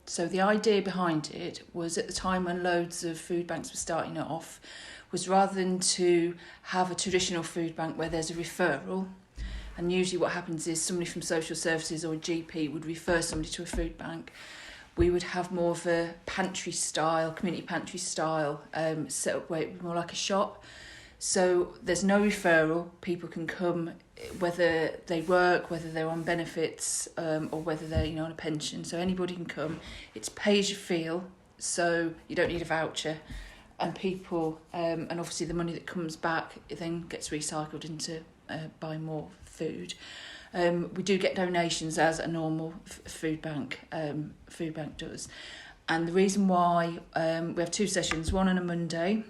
So the idea behind it was, at the time when loads of food banks were starting off, was rather than to have a traditional food bank where there's a referral, and usually what happens is somebody from social services or a GP would refer somebody to a food bank, we would have more of a pantry style, community pantry style set up where it would be more like a shop. So there's no referral. People can come, whether they work, whether they're on benefits, or whether they're on a pension. So anybody can come. It's pay as you feel, so you don't need a voucher. And people, and obviously the money that comes back, it then gets recycled into buying more food. We do get donations as a normal food bank does. And the reason why we have 2 sessions, one on a Monday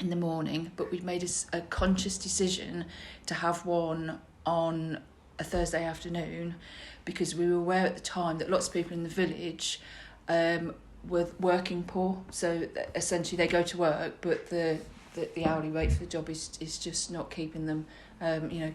in the morning, but we've made a conscious decision to have one on a Thursday afternoon, because we were aware at the time that lots of people in the village were working poor. So essentially they go to work, but the hourly rate for the job is just not keeping them,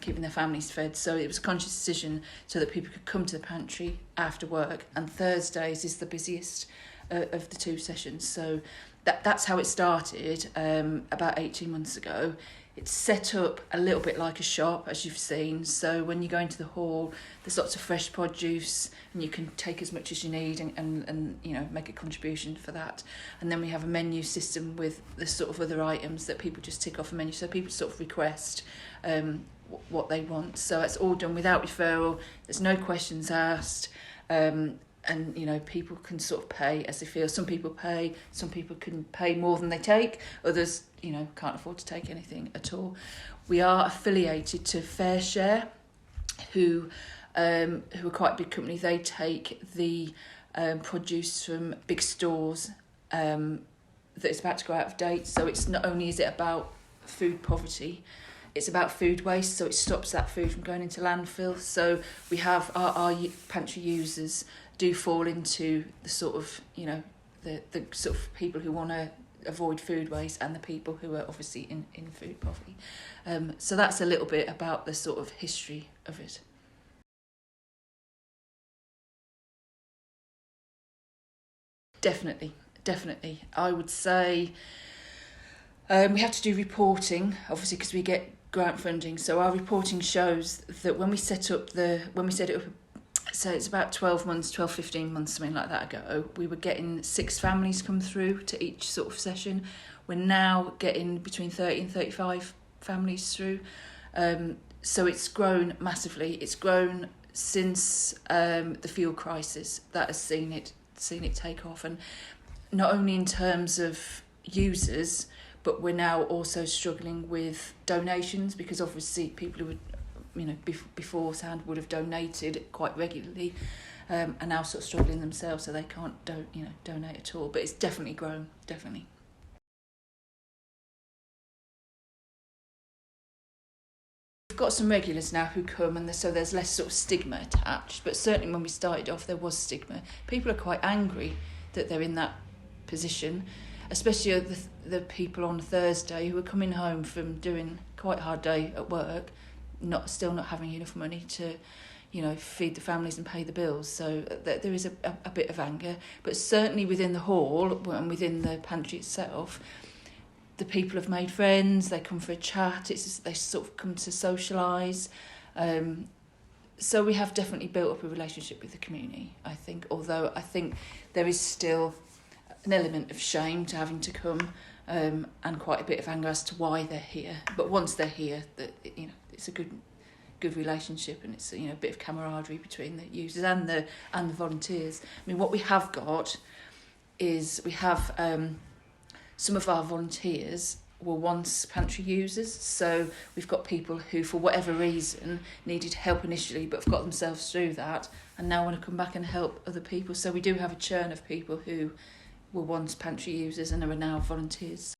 keeping their families fed. So it was a conscious decision so that people could come to the pantry after work, and Thursdays is the busiest of the 2 sessions. So that's how it started about 18 months ago. It's set up a little bit like a shop, as you've seen. So when you go into the hall, there's lots of fresh produce, and you can take as much as you need and make a contribution for that. And then we have a menu system with the sort of other items that people just tick off a menu. So people sort of request what they want. So it's all done without referral. There's no questions asked. And people can sort of pay as they feel. Some people pay, some people can pay more than they take, others can't afford to take anything at all. We are affiliated to Fair Share, who are quite a big company. They take the produce from big stores that is about to go out of date. So it's not only is it about food poverty, it's about food waste, so it stops that food from going into landfill. So we have our pantry users do fall into the sort of, the sort of people who want to avoid food waste, and the people who are obviously in food poverty. So that's a little bit about the sort of history of it. Definitely. I would say we have to do reporting, obviously, because we get grant funding. So our reporting shows that when we set it up, so it's about 15 months, something like that ago, we were getting 6 families come through to each sort of session. We're now getting between 30 and 35 families through. So it's grown massively. It's grown since the fuel crisis that has seen it take off, and not only in terms of users, but we're now also struggling with donations, because obviously people who would beforehand would have donated quite regularly, are now sort of struggling themselves, so they can't donate at all. But it's definitely grown, definitely. We've got some regulars now who come, and so there's less sort of stigma attached, but certainly when we started off there was stigma. People are quite angry that they're in that position, especially the people on Thursday who are coming home from doing quite a hard day at work, still not having enough money to feed the families and pay the bills. So there is a bit of anger, but certainly within the hall and within the pantry itself, the people have made friends. They come for a chat. They sort of come to socialise. So we have definitely built up a relationship with the community, I think, although I think there is still an element of shame to having to come, and quite a bit of anger as to why they're here. But once they're here, it's a good relationship, and it's a bit of camaraderie between the users and the volunteers. I mean, what we have got is we have some of our volunteers were once pantry users, so we've got people who, for whatever reason, needed help initially but have got themselves through that and now want to come back and help other people. So we do have a churn of people who were once pantry users and are now volunteers.